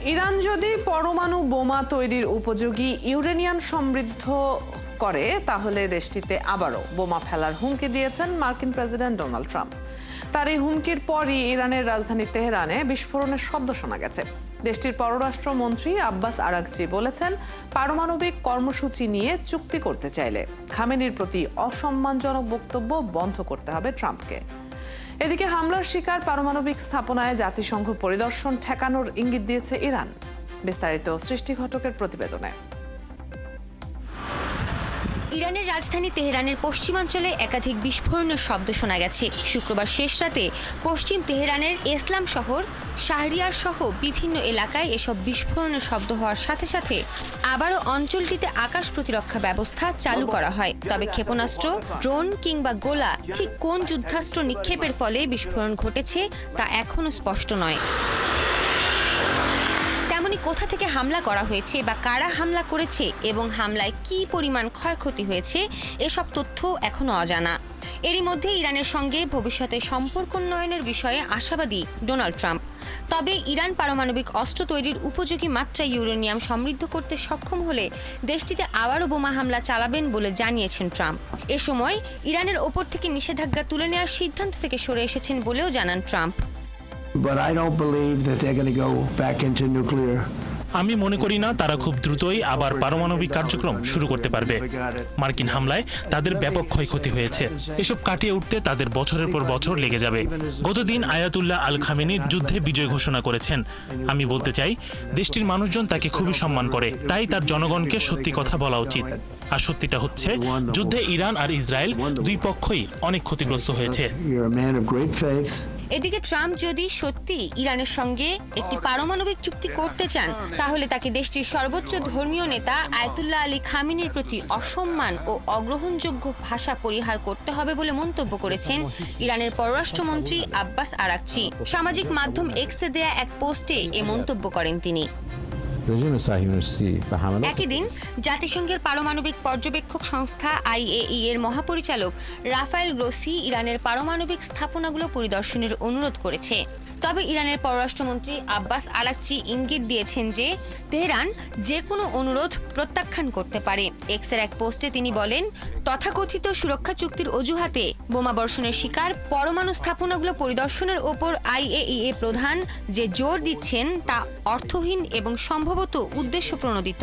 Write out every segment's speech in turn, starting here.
Iran যদি পরমাণু বোমা তৈরির উপযোগী ইউরেনিয়াম সমৃদ্ধ করে তাহলে দেশটিতে আবারও বোমা ফেলার হুমকি দিয়েছেন মার্কিন প্রেসিডেন্ট ডোনাল্ড ট্রাম্প। তার এই হুমকির পরই ইরানের রাজধানী তেহরানে বিস্ফোরণের শব্দ শোনা গেছে। দেশটির পররাষ্ট্রমন্ত্রী আব্বাস আরাগচি বলেছেন, পারমাণবিক কর্মসূচি নিয়ে চুক্তি করতে চাইলে খামেনির প্রতি অসম্মানজনক বক্তব্য বন্ধ করতে হবে ট্রাম্পকে। এদিকে হামলার শিকার পারমাণবিক স্থাপনায় জাতিসংঘ পরিদর্শন ঠেকানোর ইঙ্গিত দিয়েছে ইরান। বিস্তারিত সৃষ্টি ঘটকের প্রতিবেদনে। ইরানের রাজধানী তেহরানের পশ্চিমাঞ্চলে একাধিক বিস্ফোরণের শব্দ শোনা গেছে। শুক্রবার শেষ রাতে পশ্চিম তেহরানের ইসলাম শহর শাহরিয়ার সহ বিভিন্ন এলাকায় এসব বিস্ফোরণের শব্দ হওয়ার সাথে সাথে আবারও অঞ্চলটিতে আকাশ প্রতিরক্ষা ব্যবস্থা চালু করা হয়। তবে ক্ষেপণাস্ত্র, ড্রোন কিংবা গোলা ঠিক কোন যুদ্ধাস্ত্র নিক্ষেপের ফলে বিস্ফোরণ ঘটেছে তা এখনো স্পষ্ট নয়। তেমনি কোথা থেকে হামলা করা হয়েছে বা কারা হামলা করেছে এবং হামলায় কী পরিমাণ ক্ষয়ক্ষতি হয়েছে এসব তথ্য এখনো অজানা। এরই মধ্যে ইরানের সঙ্গে ভবিষ্যতে সম্পর্ক উন্নয়নের বিষয়ে আশাবাদী ডোনাল্ড ট্রাম্প। তবে ইরান পারমাণবিক অস্ত্র তৈরির উপযোগী মাত্রায় ইউরেনিয়াম সমৃদ্ধ করতে সক্ষম হলে দেশটিতে আবারও বোমা হামলা চালাবেন বলে জানিয়েছেন ট্রাম্প। এ সময় ইরানের ওপর থেকে নিষেধাজ্ঞা তুলে নেওয়ার সিদ্ধান্ত থেকে সরে এসেছেন বলেও জানান Trump. But I don't believe that they're going to go back into nuclear. আমি মনে করি না তারা খুব দ্রুতই আবার পারমাণবিক কার্যক্রম শুরু করতে পারবে। মার্কিন হামলায় তাদের ব্যাপক ক্ষয়ক্ষতি হয়েছে। এসব কাটিয়ে উঠতে তাদের বছরের পর বছর লেগে যাবে। গতদিন আয়াতুল্লাহ আল খামেনি যুদ্ধে বিজয় ঘোষণা করেছেন। আমি বলতে চাই, দেশটির মানুষজন তাকে খুবই সম্মান করে, তাই তার জনগণকে সত্যি কথা বলা উচিত। আর সত্যিটা হচ্ছে, যুদ্ধে ইরান আর ইসরায়েল দুই পক্ষই অনেক ক্ষতিগ্রস্ত হয়েছে। এদিকে ট্রাম্প যদি সত্যি ইরানের সঙ্গে একটি পারমাণবিক চুক্তি করতে চান, তাহলে তাকে দেশটির সর্বোচ্চ ধর্মীয় নেতা আয়াতুল্লাহ আলী খামেনির প্রতি অসম্মান ও অগ্রহণযোগ্য ভাষা পরিহার করতে হবে বলে মন্তব্য করেছেন ইরানের পররাষ্ট্রমন্ত্রী আব্বাস আরাগচি। সামাজিক মাধ্যম এক্সে দেয়া এক পোস্টে এ মন্তব্য করেন তিনি। একই দিন জাতিসংঘের পারমাণবিক পর্যবেক্ষক সংস্থা IAEA এর মহাপরিচালক রাফায়েল গ্রোসি ইরানের পারমাণবিক স্থাপনাগুলো পরিদর্শনের অনুরোধ করেছে। তবে ইরানের পররাষ্ট্রমন্ত্রী আব্বাস আরাগচি ইঙ্গিত দিয়েছেন যে তেহরান যে কোনো অনুরোধ প্রত্যাখ্যান করতে পারে। এক্সের এক পোস্টে তিনি বলেন, তথাকথিত সুরক্ষা চুক্তির অজুহাতে বোমাবর্ষণের শিকার পরমাণু স্থাপনাগুলো পরিদর্শনের ওপর IAEA প্রধান যে জোর দিচ্ছেন তা অর্থহীন এবং সম্ভবত উদ্দেশ্য প্রণোদিত।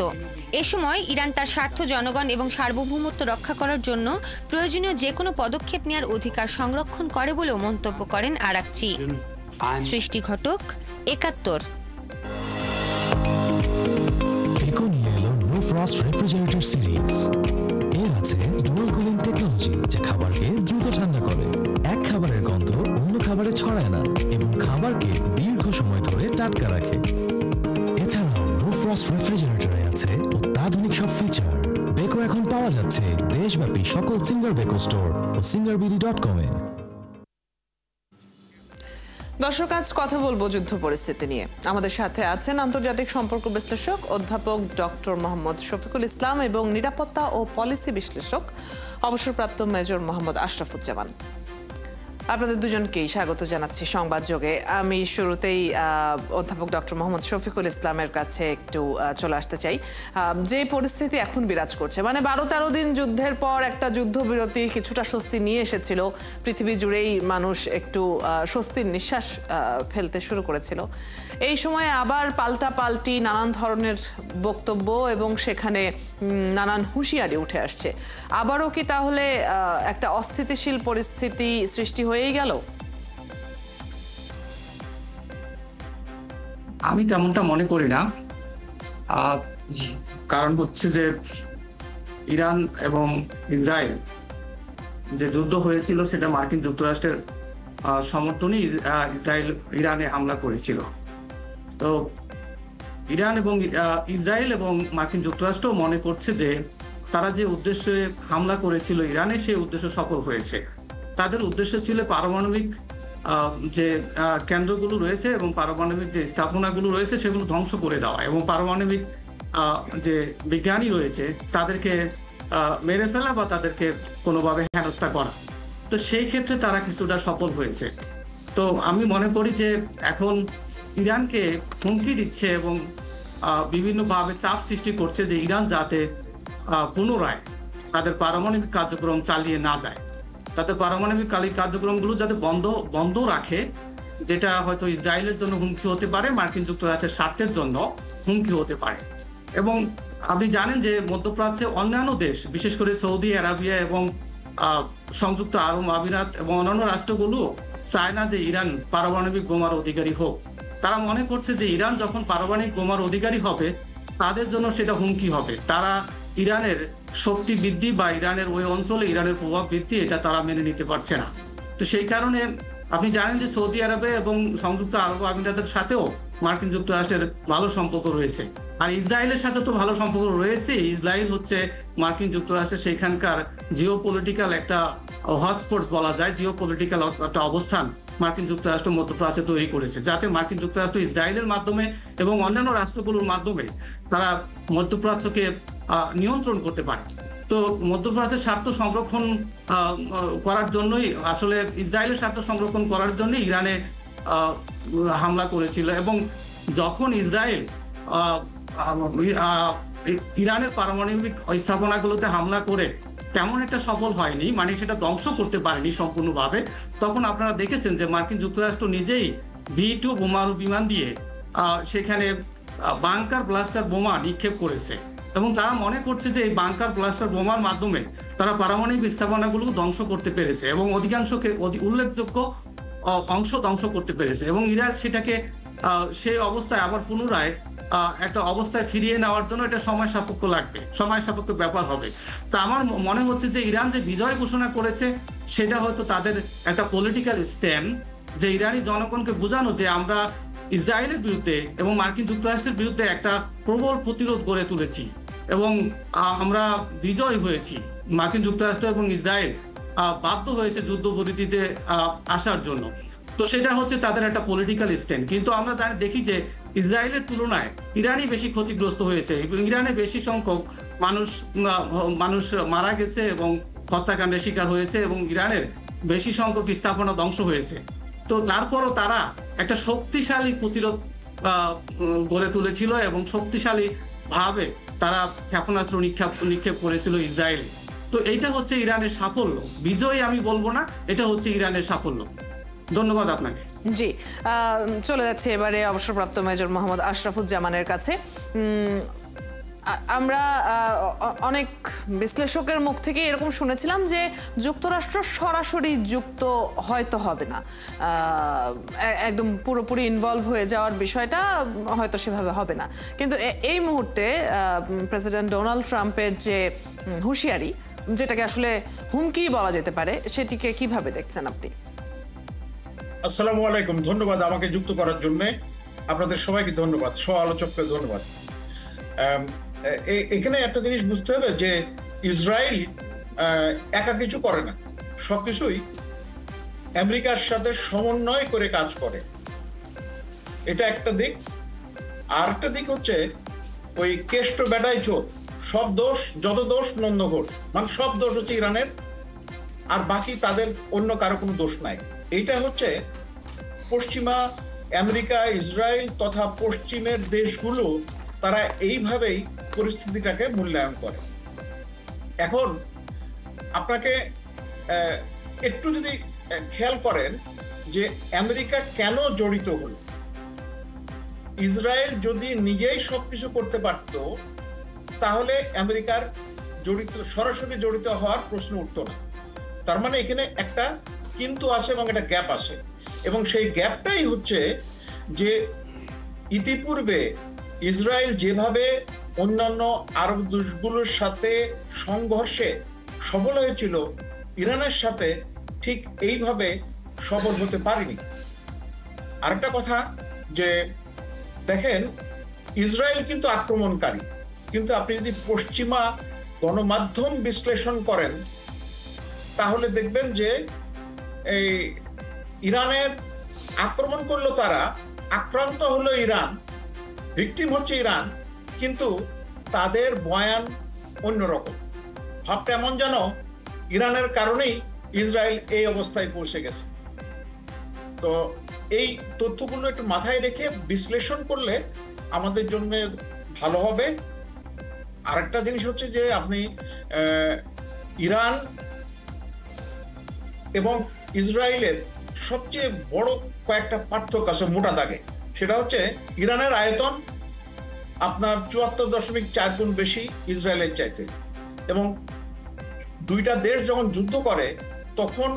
এ সময় ইরান তার স্বার্থ, জনগণ এবং সার্বভৌমত্ব রক্ষা করার জন্য প্রয়োজনীয় যে কোনো পদক্ষেপ নেওয়ার অধিকার সংরক্ষণ করে বলেও মন্তব্য করেন আরাগচি। সৃষ্টি ঘটক, ৭১। ইকো নিয়ে এলো নো ফ্রস্ট রেফ্রিজারেটর সিরিজ। এর আছে ডুয়াল কুলিং টেকনোলজি, যা খাবারকে দ্রুত ঠান্ডা করে। এক খাবারের গন্ধ অন্য খাবারে ছড়ায় না এবং খাবারকে দীর্ঘ সময় ধরে টাটকা রাখে। এছাড়াও নো ফ্রস্ট রেফ্রিজারেটরে আছে অত্যাধুনিক সব ফিচার। বেকো এখন পাওয়া যাচ্ছে দেশব্যাপী সকল সিঙ্গার বেকো স্টোর ও singarBD.com এ। দর্শক, আজ কথা বলবো যুদ্ধ পরিস্থিতি নিয়ে। আমাদের সাথে আছেন আন্তর্জাতিক সম্পর্ক বিশ্লেষক অধ্যাপক ডক্টর মোহাম্মদ শফিকুল ইসলাম এবং নিরাপত্তা ও পলিসি বিশ্লেষক অবসরপ্রাপ্ত মেজর মোহাম্মদ আশরাফুজ্জামান। আপনাদের দুজনকেই স্বাগত জানাচ্ছি সংবাদ যোগে। আমি শুরুতেই অধ্যাপক ডক্টর মোহাম্মদ শফিকুল ইসলামের কাছে একটু চলে আসতে চাই। যে পরিস্থিতি এখন বিরাজ করছে, মানে ১২-১৩ দিন যুদ্ধের পর একটা যুদ্ধবিরতি কিছুটা স্বস্তি নিয়ে এসেছিল, পৃথিবী জুড়েই মানুষ একটু স্বস্তির নিঃশ্বাস ফেলতে শুরু করেছিল। এই সময়ে আবার পাল্টাপাল্টি নানান ধরনের বক্তব্য এবং সেখানে নানান হুঁশিয়ারি উঠে আসছে। আবারও কি তাহলে একটা অস্থিতিশীল পরিস্থিতি সৃষ্টি হয়েই গেল? আমি তেমনটা মনে করি না। কারণ হচ্ছে যে ইরান এবং ইসরায়েল যে যুদ্ধ হয়েছিল সেটা মার্কিন যুক্তরাষ্ট্রের সমর্থনে ইসরায়েল ইরানে হামলা করেছিল। তো ইসরায়েল এবং মার্কিন যুক্তরাষ্ট্র মনে করছে যে তারা যে উদ্দেশ্যে হামলা করেছিল ইরানে, সেই উদ্দেশ্য সফল হয়েছে। তাদের উদ্দেশ্য ছিল পারমাণবিক যে কেন্দ্রগুলো রয়েছে এবং পারমাণবিক যে স্থাপনাগুলো রয়েছে সেগুলো ধ্বংস করে দেওয়া এবং পারমাণবিক যে বিজ্ঞানী রয়েছে তাদেরকে মেরে ফেলা বা তাদেরকে কোনোভাবে হেনস্থা করা। তো সেই ক্ষেত্রে তারা কিছুটা সফল হয়েছে। তো আমি মনে করি যে এখন ইরানকে হুমকি দিচ্ছে এবং বিভিন্নভাবে চাপ সৃষ্টি করছে যে ইরান যাতে পুনরায় তাদের পারমাণবিক কার্যক্রম চালিয়ে না যায়, তাদের পারমাণবিক কার্যক্রমগুলো যাতে বন্ধ রাখে, যেটা হয়তো ইসরায়েলের জন্য হুমকি হতে পারে, মার্কিন যুক্তরাষ্ট্রের স্বার্থের জন্য হুমকি হতে পারে। এবং আপনি জানেন যে মধ্যপ্রাচ্যে অন্যান্য দেশ, বিশেষ করে সৌদি আরবিয়া এবং সংযুক্ত আরব আমিরাত এবং অন্যান্য রাষ্ট্রগুলো চায় না যে ইরান পারমাণবিক বোমার অধিকারী হোক। তারা মনে করছে যে ইরান যখন পারমাণবিক বোমার অধিকারী হবে তাদের জন্য সেটা হুমকি হবে। তারা ইরানের শক্তি বৃদ্ধি বা ইরানের ওই অঞ্চলে ইরানের প্রভাব বৃদ্ধি এটা তারা মেনে নিতে পারছে না। তো সেই কারণে আপনি জানেন যে সৌদি আরবে এবং সংযুক্ত আরব আমিরাতের সাথেও মার্কিন যুক্তরাষ্ট্রের ভালো সম্পর্ক রয়েছে, আর ইসরায়েলের সাথে তো ভালো সম্পর্ক রয়েছে। ইসরায়েল হচ্ছে মার্কিন যুক্তরাষ্ট্রের সেখানকার জিওপলিটিক্যাল একটা হটস্পট বলা যায়, জিওপলিটিক্যাল একটা অবস্থান মার্কিন যুক্তরাষ্ট্র মধ্যপ্রাচ্যে তৈরি করেছে, যাতে মার্কিন যুক্তরাষ্ট্র ইসরায়েলের মাধ্যমে এবং অন্যান্য রাষ্ট্রগুলোর মাধ্যমে তারা মধ্যপ্রাচ্যকে নিয়ন্ত্রণ করতে পারে। তো মধ্যপ্রাচ্যের স্বার্থ সংরক্ষণ করার জন্যই, আসলে ইসরায়েলের স্বার্থ সংরক্ষণ করার জন্যই ইরানে হামলা করেছিল। এবং যখন ইসরায়েল ইরানের পারমাণবিক স্থাপনাগুলোতে হামলা করে তেমন একটা সফল হয়নি, মানে সেটা ধ্বংস করতে পারেনি সম্পূর্ণভাবে, তখন আপনারা দেখেছেন যে মার্কিন যুক্তরাষ্ট্র নিজেই B-2 বোমারু বিমান দিয়ে সেখানে বাংকার ব্লাস্টার বোমা নিক্ষেপ করেছে। এবং তারা মনে করছে যে এই বাংকার ব্লাস্টার বোমার মাধ্যমে তারা পারমাণবিক স্থাপনাগুলো ধ্বংস করতে পেরেছে এবং অধিকাংশকে উল্লেখযোগ্য অংশ ধ্বংস করতে পেরেছে। এবং ইরান সেটাকে সেই অবস্থায় আবার পুনরায় একটা অবস্থায় ফিরিয়ে নেওয়ার জন্য এটা সময় সাপেক্ষ ব্যাপার হবে। তো আমার মনে হচ্ছে যে ইরান যে বিজয় ঘোষণা করেছে সেটা হয়তো তাদের একটা পলিটিক্যাল স্ট্যান্ড, যে ইরানি জনগণকে বোঝানো যে আমরা ইসরায়েলের বিরুদ্ধে এবং মার্কিন যুক্তরাষ্ট্রের বিরুদ্ধে একটা প্রবল প্রতিরোধ গড়ে তুলেছি এবং আমরা বিজয় হয়েছি। মার্কিন যুক্তরাষ্ট্র এবং ইসরায়েল বাধ্য হয়েছে যুদ্ধবিরতিতে আসার জন্য। তো সেটা হচ্ছে তাদের একটা পলিটিক্যাল স্ট্যান্ড। কিন্তু আমরা দেখি যে ইসরায়েলের তুলনায় ইরানই বেশি ক্ষতিগ্রস্ত হয়েছে এবং ইরানে বেশি সংখ্যক মানুষ মারা গেছে এবং হত্যাকাণ্ডের শিকার হয়েছে এবং ইরানের বেশি সংখ্যক স্থাপনা ধ্বংস হয়েছে। তো তারপরও তারা একটা শক্তিশালী প্রতিরোধ গড়ে তুলেছিল এবং শক্তিশালী ভাবে তারা ক্ষেপণাস্ত্র নিক্ষেপ করেছিল ইসরায়েল। তো এইটা হচ্ছে ইরানের সাফল্য, বিজয় আমি বলবো না, এটা হচ্ছে ইরানের সাফল্য। ধন্যবাদ আপনাকে। জি, চলে যাচ্ছে এবারে অবসরপ্রাপ্ত মেজর মোহাম্মদ আশরাফুজ্জামানের কাছে। আমরা অনেক বিশ্লেষকের মুখ থেকে এরকম শুনেছিলাম যে যুক্তরাষ্ট্র সরাসরি যুক্ত হয়তো হবে না, একদম পুরোপুরি ইনভলভ হয়ে যাওয়ার বিষয়টা হয়তো সেভাবে হবে না। কিন্তু এই মুহূর্তে প্রেসিডেন্ট ডোনাল্ড ট্রাম্পের যে হুঁশিয়ারি, যেটাকে আসলে হুমকি বলা যেতে পারে, সেটিকে কিভাবে দেখছেন আপনি? আসসালামু আলাইকুম, ধন্যবাদ আমাকে যুক্ত করার জন্য। আপনাদের সবাইকে ধন্যবাদ, সহ আলোচককে ধন্যবাদ। এখানে একটা জিনিস বুঝতে হবে যে ইসরায়েল একা কিছু করে না, সবকিছুই আমেরিকার সাথে সমন্বয় করে কাজ করে, এটা একটা দিক। আর একটা দিক হচ্ছে ওই কেষ্ট বেটাই চোর, সব দোষ, যত দোষ নন্দ ঘোষ, মানে সব দোষ হচ্ছে ইরানের, আর বাকি তাদের অন্য কারো কোনো দোষ নাই। এইটা হচ্ছে পশ্চিমা আমেরিকা, ইসরায়েল তথা পশ্চিমের দেশগুলো তারা এইভাবেই পরিস্থিতিটাকে মূল্যায়ন করে। এখন আপনাকে একটু যদি খেয়াল করেন যে আমেরিকা কেন জড়িত হল, ইসরায়েল যদি নিজেই সবকিছু করতে পারত তাহলে আমেরিকার সরাসরি জড়িত হওয়ার প্রশ্ন উঠতো না। তার মানে এখানে একটা কিন্তু আছে এবং একটা গ্যাপ আছে, এবং সেই গ্যাপটাই হচ্ছে যে ইতিপূর্বে ইসরায়েল যেভাবে অন্যান্য আরব দেশগুলোর সাথে সংঘর্ষে সফল হয়েছিল, ইরানের সাথে ঠিক এইভাবে সফল হতে পারেনি। আরেকটা কথা যে দেখেন, ইসরায়েল কিন্তু আক্রমণকারী, কিন্তু আপনি যদি পশ্চিমা গণমাধ্যম বিশ্লেষণ করেন তাহলে দেখবেন যে এই ইরানের আক্রমণ করলো তারা, আক্রান্ত হলো ইরান, ভিকটিম হচ্ছে ইরান, কিন্তু তাদের বয়ান অন্যরকম। ভাবটা এমন যেন ইরানের কারণেই ইসরায়েল এই অবস্থায় পৌঁছে গেছে। তো এই তথ্যগুলো একটু মাথায় রেখে বিশ্লেষণ করলে আমাদের জন্য ভালো হবে। আরেকটা জিনিস হচ্ছে যে আপনি ইরান এবং ইসরায়েলের সবচেয়ে বড় কয়েকটা পার্থক্য আছে মোটা দাগে। সেটা হচ্ছে ইরানের আয়তন আপনার ৭৪.৪ গুণ বেশি ইসরায়েলের চাইতে, এবং দুইটা দেশ যখন যুদ্ধ করে তখন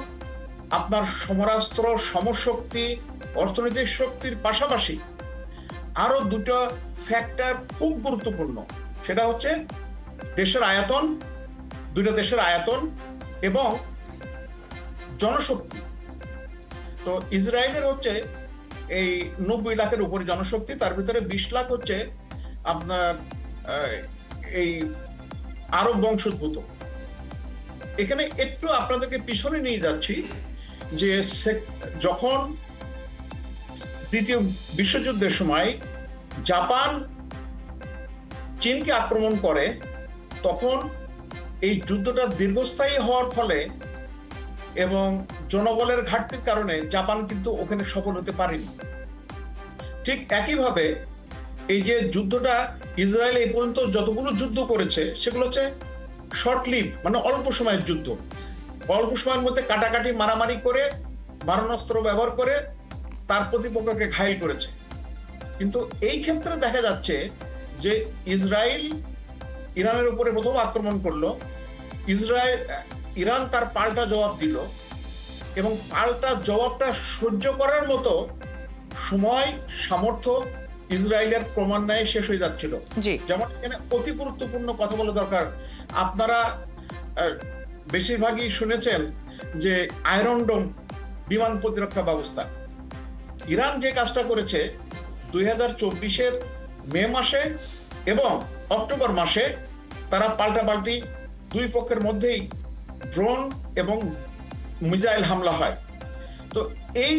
আপনার সমরাস্ত্র, সমশক্তি, অর্থনৈতিক শক্তির পাশাপাশি আরো দুটো ফ্যাক্টর খুব গুরুত্বপূর্ণ। সেটা হচ্ছে দেশের আয়তন, দুইটা দেশের আয়তন এবং জনশক্তি। তো ইসরায়েলের হচ্ছে এই ৯০ লাখের উপরে জনশক্তি, তার ভিতরে ২০ লাখ হচ্ছে আপনার এই আরব বংশোদ্ভূত। এখানে একটু আপনাদেরকে পিছনে নিয়ে যাচ্ছি যে যখন দ্বিতীয় বিশ্বযুদ্ধের সময় জাপান চীনকে আক্রমণ করে, তখন এই যুদ্ধটা দীর্ঘস্থায়ী হওয়ার ফলে এবং জনবলের ঘাটতির কারণে জাপান কিন্তু ওখানে সফল হতে পারেনি। ঠিক একইভাবে এই যে যুদ্ধটা ইসরায়েল এই পর্যন্ত যতগুলো যুদ্ধ করেছে সেগুলো হচ্ছে শর্ট লিভ, মানে অল্প সময়ের যুদ্ধ, অল্প সময়ের মধ্যে কাটাকাটি মারামারি করে মারণাস্ত্র ব্যবহার করে তার প্রতিপক্ষকে ঘায়েল করেছে। কিন্তু এই ক্ষেত্রে দেখা যাচ্ছে যে ইসরায়েল ইরানের উপরে প্রথম আক্রমণ করলো, ইরান তার পাল্টা জবাব দিল, এবং পাল্টা জবাবটা সহ্য করার মতো সময় সামর্থ্য ইসরায়েলের ক্রমান্বয়ে শেষ হয়ে যাচ্ছিল। যেমন এখানে অতি গুরুত্বপূর্ণ কথা বলা দরকার, আপনারা বেশিরভাগই শুনেছেন যে আয়রন ডোম বিমান প্রতিরক্ষা ব্যবস্থা। ইরান যে কাজটা করেছে 2024-এর মে মাসে এবং অক্টোবর মাসে, তারা পাল্টাপাল্টি দুই পক্ষের মধ্যেই ড্রোন এবং মিসাইল হামলা হয়। তো এই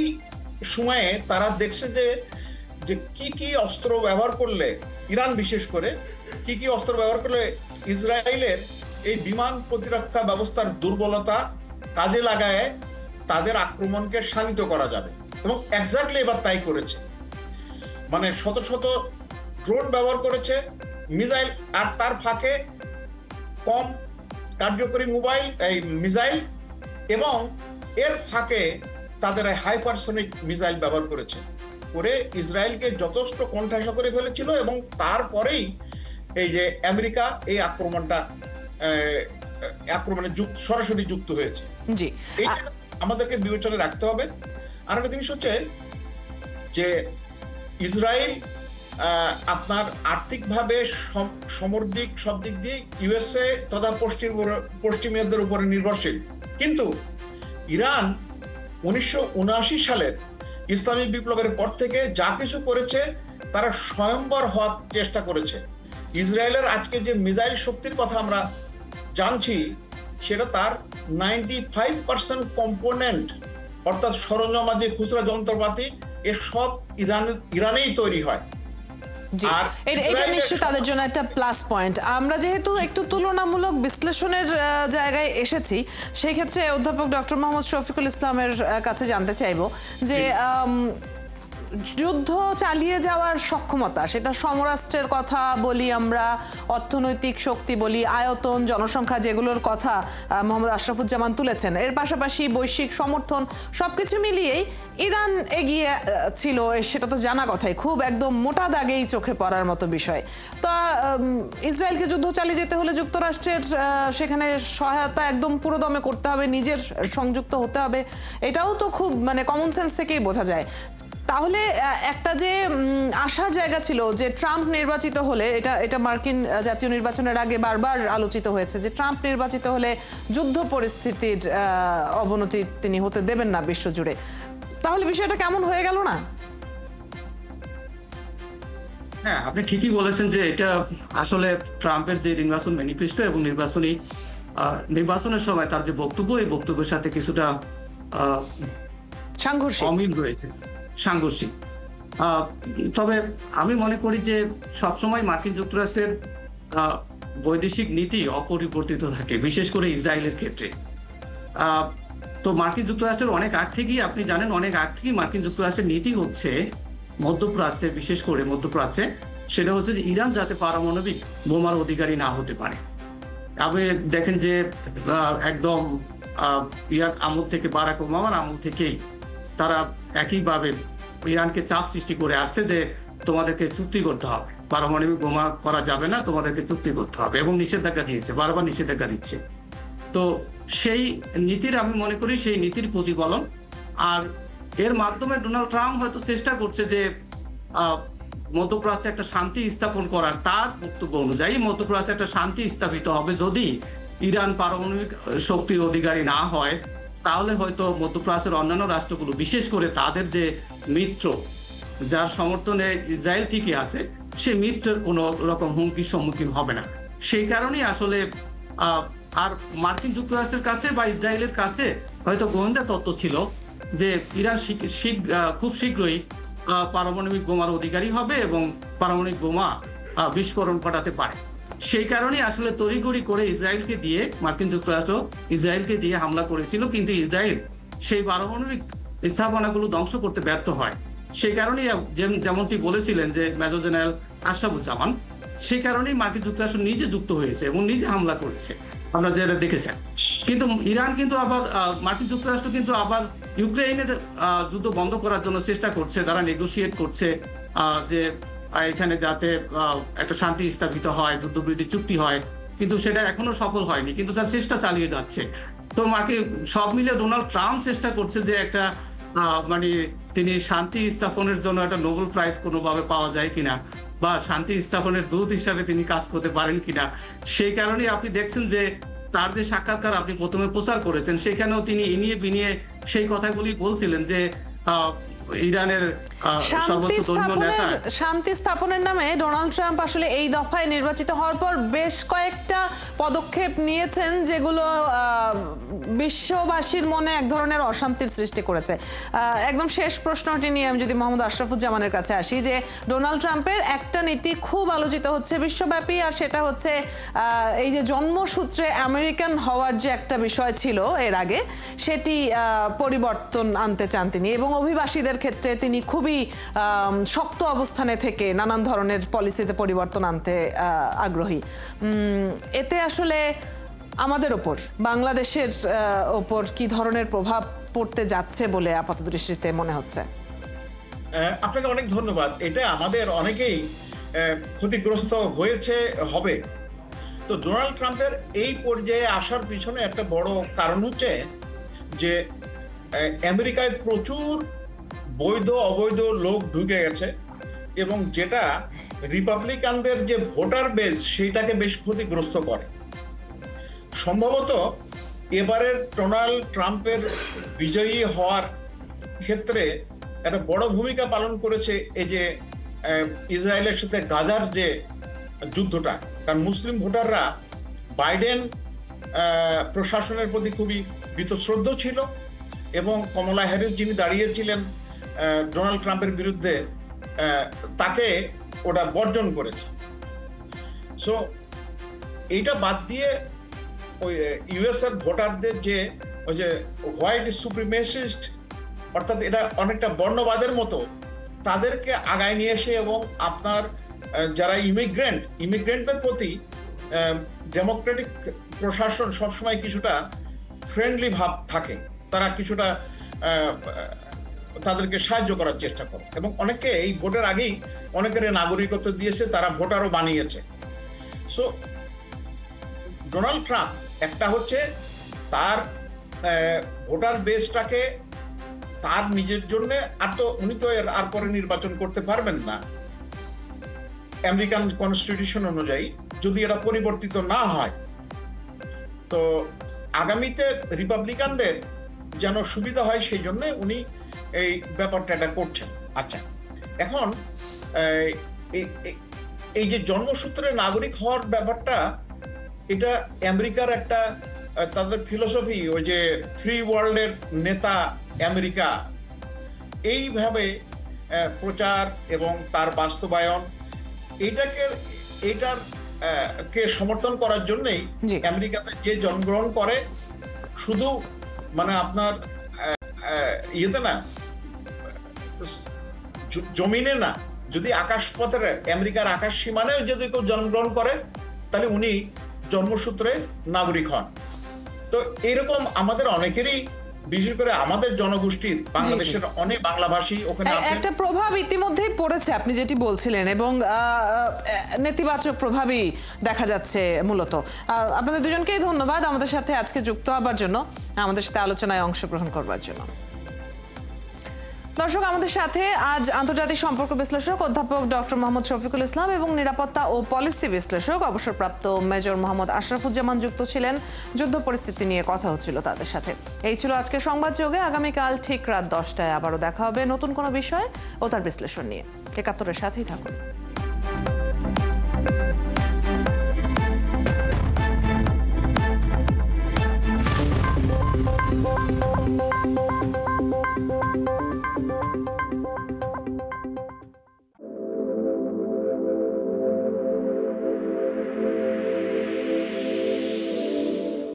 সময়ে তারা দেখছে যে কি কি অস্ত্র ব্যবহার করলে, ইরান বিশেষ করে কি কি অস্ত্র ব্যবহার করলে ইসরায়েলের এই বিমান প্রতিরক্ষা ব্যবস্থার দুর্বলতা কাজে লাগায় তাদের আক্রমণকে শানিত করা যাবে, এবং এক্স্যাক্টলি এবার তাই করেছে। মানে শত শত ড্রোন ব্যবহার করেছে, মিসাইল, আর তার ফাঁকে কম কার্যকরী মিসাইল, এবং এর ফাঁকে তাদের হাইপারসনিক মিসাইল ব্যবহার করেছে, করে ইসরায়েলকে যথেষ্ট কোণঠাসা করে ফেলেছিল। এবং তারপরেই এই যে আমেরিকা এই আক্রমণে সরাসরি যুক্ত হয়েছে। এইটা আমাদেরকে বিবেচনায় রাখতে হবে। আর একটা জিনিস হচ্ছে যে ইসরায়েল আপনার আর্থিকভাবে, সামরিক সব দিক দিয়ে ইউএসএ তথা পশ্চিমীয়দের উপরে নির্ভরশীল, কিন্তু ইরান 1979 সালের ইসলামিক বিপ্লবের পর থেকে যা কিছু করেছে তারা স্বয়ংবর হওয়ার চেষ্টা করেছে। ইসরায়েলের আজকে যে মিসাইল শক্তির কথা আমরা জানছি সেটা তার 95% কম্পোনেন্ট, অর্থাৎ সরঞ্জামাদি, খুচরা যন্ত্রপাতি, এর সব ইরানেই তৈরি হয়। এটা নিশ্চয়ই তাদের জন্য একটা প্লাস পয়েন্ট। আমরা যেহেতু একটু তুলনামূলক বিশ্লেষণের জায়গায় এসেছি, সেই ক্ষেত্রে অধ্যাপক ডক্টর মোহাম্মদ শফিকুল ইসলামের কাছে জানতে চাইবো যে যুদ্ধ চালিয়ে যাওয়ার সক্ষমতা, সেটা সমরাষ্ট্রের কথা বলি আমরা, অর্থনৈতিক শক্তি বলি, আয়তন, জনসংখ্যা, যেগুলোর কথা মোহাম্মদ আশরাফুজ্জামান তুলেছেন, এর পাশাপাশি বৈশ্বিক সমর্থন, সবকিছু মিলিয়েই ইরান এগিয়ে ছিল, সেটা তো জানা কথাই, খুব একদম মোটা দাগেই চোখে পড়ার মতো বিষয়। তা ইসরায়েলকে যুদ্ধ চালিয়ে যেতে হলে যুক্তরাষ্ট্রের সেখানে সহায়তা একদম পুরোদমে করতে হবে, নিজের সংযুক্ত হতে হবে, এটাও তো খুব মানে কমন সেন্স থেকেই বোঝা যায়। তাহলে একটা যে আশার জায়গা ছিল যে ট্রাম্প নির্বাচিত হলে, এটা মার্কিন জাতীয় নির্বাচনের আগে বারবার আলোচিত হয়েছে যে ট্রাম্প নির্বাচিত হলে যুদ্ধ পরিস্থিতির অবনতি তিনি হতে দেবেন না বিশ্বজুড়ে, তাহলে বিষয়টা কেমন হয়ে গেল না? হ্যাঁ, আপনি ঠিকই বলেছেন যে এটা আসলে ট্রাম্পের যে নির্বাচন ম্যানিফেস্টো এবং নির্বাচনের সময় তার যে বক্তব্য, এই বক্তব্যের সাথে কিছুটা অমিল রয়েছে, সাংঘর্ষিক। তবে আমি মনে করি যে সবসময় মার্কিন যুক্তরাষ্ট্রের বৈদেশিক নীতি অপরিবর্তিত থাকে, বিশেষ করে ইসরায়েলের ক্ষেত্রে। তো মার্কিন যুক্তরাষ্ট্রের অনেক আগ থেকেই, আপনি জানেন, অনেক আগ থেকেই মার্কিন যুক্তরাষ্ট্রের নীতি হচ্ছে মধ্যপ্রাচ্যে, বিশেষ করে মধ্যপ্রাচ্যে, সেটা হচ্ছে যে ইরান যাতে পারমাণবিক বোমার অধিকারী না হতে পারে। আপনি দেখেন যে একদম ইয়ার আমল থেকে, বারাক ওবামার আমল থেকেই তারা একইভাবে ইরানকে চাপ সৃষ্টি করে আসছে যে তোমাদেরকে চুক্তি করতে হবে, পারমাণবিক বোমা করা যাবে না, তোমাদেরকে চুক্তি করতে হবে, এবং নিষেধাজ্ঞা দিয়েছে, বারবার নিষেধাজ্ঞা দিচ্ছে। তো সেই নীতির, আমি মনে করি সেই নীতির প্রতিফলন। আর এর মাধ্যমে ডোনাল্ড ট্রাম্প হয়তো চেষ্টা করছে যে মধ্যপ্রাচ্যে একটা শান্তি স্থাপন করার, তার বক্তব্য অনুযায়ী মধ্যপ্রাচ্যে একটা শান্তি স্থাপিত হবে যদি ইরান পারমাণবিক শক্তির অধিকারী না হয়, তাহলে হয়তো মধ্যপ্রাচ্যের অন্যান্য রাষ্ট্রগুলো, বিশেষ করে তাদের যে মিত্র, যার সমর্থনে ইসরায়েল টিকে আছে, সে মিত্রের কোনো রকম হুমকির সম্মুখীন হবে না। সেই কারণেই আসলে আর মার্কিন যুক্তরাষ্ট্রের কাছে বা ইসরায়েলের কাছে হয়তো গোয়েন্দা তথ্য ছিল যে ইরান খুব শীঘ্রই পারমাণবিক বোমার অধিকারী হবে এবং পারমাণবিক বোমা বিস্ফোরণ ঘটাতে পারে। সেই কারণেই আসলে তড়িঘড়ি করে ইসরায়েলকে দিয়ে, মার্কিন যুক্তরাষ্ট্র ইসরায়েলকে দিয়ে হামলা করেছিল, কিন্তু ইসরায়েল সেই পারমাণবিক স্থাপনাগুলো ধ্বংস করতে ব্যর্থ হয়। সেই কারণেই যেমনটি বলেছিলেন যে মেজর জেনারেল আশরাফুজ্জামান, সেই কারণেই মার্কিন যুক্তরাষ্ট্র নিজে যুক্ত হয়েছে এবং নিজে হামলা করেছে, আপনারা যেটা দেখেছেন। কিন্তু ইরান কিন্তু আবার, মার্কিন যুক্তরাষ্ট্র কিন্তু আবার ইউক্রেনের যুদ্ধ বন্ধ করার জন্য চেষ্টা করছে, তারা নেগোশিয়েট করছে যে এখানে যাতে একটা শান্তি স্থাপিত হয়, যুদ্ধবিরতি চুক্তি হয়, কিন্তু সেটা এখনো সফল হয়নি, কিন্তু তার চেষ্টা চালিয়ে যাচ্ছে। তো মার্কিন সব মিলে ডোনাল্ড ট্রাম্প চেষ্টা করছে যে একটা মানে তিনি শান্তি স্থাপনের জন্য একটা নোবেল প্রাইজ কোনোভাবে পাওয়া যায় কিনা, বা শান্তি স্থাপনের দূত হিসাবে তিনি কাজ করতে পারেন কিনা। সেই কারণেই আপনি দেখছেন যে তার যে সাক্ষাৎকার আপনি প্রথমে প্রচার করেছেন, সেখানেও তিনি ইনিয়ে বিনিয়ে সেই কথাগুলি বলছিলেন যে ইরানের সর্বোচ্চ ধর্মীয় নেতা। শান্তি স্থাপনের নামে ডোনাল্ড ট্রাম্প আসলে এই দফায় নির্বাচিত হওয়ার পর বেশ কয়েকটা পদক্ষেপ নিয়েছেন, যেগুলো বিশ্ববাসীর মনে এক ধরনের অশান্তির সৃষ্টি করেছে। একদম শেষ প্রশ্নটি নিয়ে আমি যদি মোহাম্মদ আশরাফুজ্জামানের কাছে আসি, যে ডোনাল্ড ট্রাম্পের একটা নীতি খুব আলোচিত হচ্ছে বিশ্বব্যাপী, আর সেটা হচ্ছে এই যে জন্মসূত্রে আমেরিকান হওয়ার যে একটা বিষয় ছিল এর আগে, সেটি পরিবর্তন আনতে চান তিনি, এবং অভিবাসীদের ক্ষেত্রে তিনি খুবই শক্ত অবস্থানে থেকে নানান ধরনের পলিসিতে পরিবর্তন আনতে আগ্রহী। এতে আসলে আমাদের ওপর, বাংলাদেশের ওপর কি ধরনের প্রভাব পড়তে যাচ্ছে বলে আপাতত দৃষ্টিতে মনে হচ্ছে? আপনাকে অনেক ধন্যবাদ। এটা আমাদের অনেকেই ক্ষতিগ্রস্ত হয়েছে, হবে। তো ডোনাল্ড ট্রাম্পের এই পর্যায়ে আসার পিছনে একটা বড় কারণ হচ্ছে যে আমেরিকায় প্রচুর বৈধ অবৈধ লোক ঢুকে গেছে, এবং যেটা রিপাবলিকানদের যে ভোটার বেস সেটাকে বেশ ক্ষতিগ্রস্ত করে। সম্ভবত এবারের ডোনাল্ড ট্রাম্পের বিজয়ী হওয়ার ক্ষেত্রে একটা বড় ভূমিকা পালন করেছে এই যে ইসরায়েলের সাথে গাজার যে যুদ্ধটা। কারণ মুসলিম ভোটাররা বাইডেন প্রশাসনের প্রতি খুবই বীতশ্রদ্ধ ছিল, এবং কমলা হ্যারিস যিনি দাঁড়িয়েছিলেন ডোনাল্ড ট্রাম্পের বিরুদ্ধে, তাকে ওটা বর্জন করেছে। সো এইটা বাদ দিয়ে ওই ইউএস এর ভোটারদের যে ওই যে হোয়াইট সুপ্রিমেসিস্ট, অর্থাৎ এটা অনেকটা বর্ণবাদের মতো, তাদেরকে আগায় নিয়ে এসে, এবং আপনার যারা ইমিগ্রেন্টদের প্রতি ডেমোক্রেটিক প্রশাসন সবসময় কিছুটা ফ্রেন্ডলি ভাব থাকে, তারা কিছুটা তাদেরকে সাহায্য করার চেষ্টা করে, এবং অনেকে এই ভোটের আগেই অনেকের নাগরিকত্ব দিয়েছে, তারা ভোটারও বানিয়েছে। সো ডোনাল্ড ট্রাম্প একটা হচ্ছে তার ভোটার বেসটাকে তার নিজের জন্য, আর তো উনি তো আর পরে নির্বাচন করতে পারবেন না আমেরিকান কনস্টিটিউশন অনুযায়ী, যদি এটা পরিবর্তিত না হয়। তো আগামীতে রিপাবলিকানদের যেন সুবিধা হয়, সেই জন্য উনি এই ব্যাপারটা এটা করছেন। আচ্ছা, এখন এই যে জন্মসূত্রে নাগরিক হওয়ার ব্যাপারটা, এটা আমেরিকার একটা তাদের ফিলোসফি, ওই যে ফ্রি ওয়ার্ল্ডের নেতা আমেরিকা, এইভাবে প্রচার এবং তার বাস্তবায়ন, এইটাকে সমর্থন করার জন্যই আমেরিকাতে যে জন্মগ্রহণ করে শুধু মানে আপনার ইয়েতে না, জমিনে না, যদি আকাশপথের আমেরিকার আকাশ সীমানে যদি কেউ জন্মগ্রহণ করে তাহলে উনি জন্মসূত্রে নাগরিক হন। তো এরকম আমাদের অনেকেরই, বিশেষ করে আমাদের জনগোষ্ঠীর, বাংলাদেশের অনেক বাংলাভাষী ওখানে আছে। একটা প্রভাব ইতিমধ্যেই পড়েছে আপনি যেটি বলছিলেন, এবং নেতিবাচক প্রভাবই দেখা যাচ্ছে মূলত। আপনাদের দুজনকেই ধন্যবাদ আমাদের সাথে আজকে যুক্ত হবার জন্য, আমাদের সাথে আলোচনায় অংশগ্রহণ করবার জন্য। দর্শক, আমাদের সাথে আজ আন্তর্জাতিক সম্পর্ক বিশ্লেষক অধ্যাপক ডক্টর মোহাম্মদ শফিকুল ইসলাম এবং নিরাপত্তা ও পলিসি বিশ্লেষক অবসরপ্রাপ্ত মেজর মোহাম্মদ আশরাফুজ্জামান যুক্ত ছিলেন। যুদ্ধ পরিস্থিতি নিয়ে কথা হচ্ছিল তাদের সাথে। এই ছিল আজকের সংবাদযোগে। আগামীকাল ঠিক রাত 10টায় আবারও দেখা হবে নতুন কোনো বিষয় ও তার বিশ্লেষণ নিয়ে। ৭১-এর সাথেই থাকুন।